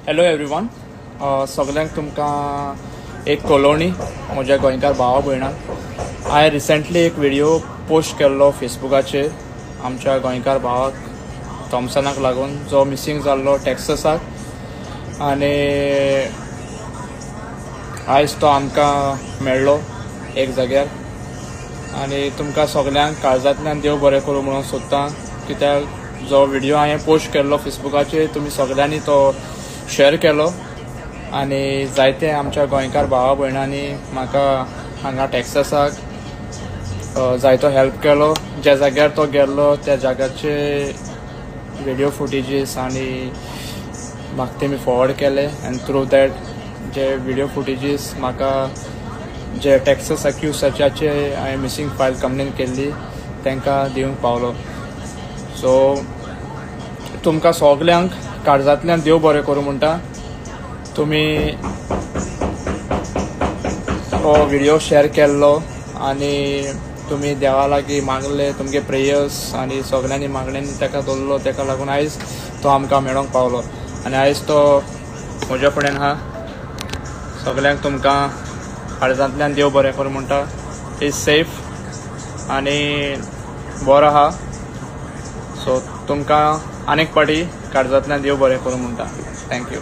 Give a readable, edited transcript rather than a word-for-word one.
Hello everyone, सगळ्यांक तुमकां एक कॉलोनी म्हज्या गोंयकार भावा भयणाक हांवें रिसेंटली एक व्हिडिओ पोस्ट केल्लो फेसबुकाचेर आमच्या गोंयकार भावाक थॉमसनाक लागून जो मिसींग जाल्लो टेक्सासाक आनी आयज तो आमकां मेळ्ळो एक जाग्यार आनी तुमकां सगळ्यांक काळजांतल्यान देव बरें करूं म्हणून सोदतां कित्याक जो व्हिडिओ हांवें पोस्ट केल्लो फेसबुकाचेर तुमी सगळ्यांनी तो शेअर केलो आनी जायते आमच्या गोंयकार भावा भयणांनी म्हाका हांगा टेक्सासाक जायतो हेल्प केलो. ज्या जाग्यार तो गेल्लो त्या जाग्याचे व्हिडिओ फुटेजीस आनी म्हाका तेमी फॉरवर्ड केले एंड थ्रू दॅट जे व्हिडिओ फुटेजीस म्हाका जे टेक्सास अक्युजाचे हांवें मिसींग फायल कंप्लेन केल्ली तांकां दिवंक पावलो. सो तुमकां सगल्यांक काळजांतल्यान देव बरें करूं म्हणटा. तुमी हो व्हिडिओ शेअर केल्लो आनी तुमी देवा लागीं मागले तुमगे प्रेयर्स आनी सगळ्यांनी मागण्यांनी ताका दवरलो. ताका लागून आयज तो आमकां मेळोंक पावलो आनी आयज तो म्हज्या फुड्यान आहा. सगळ्यांक तुमकां काळजांतल्यान देव बरें करूं म्हणटा. इज सेफ आनी बरो आहा. सो तुमकां आनीक पाटी काळजांतल्यान देव बरें करूं म्हणटा. थँक्यू.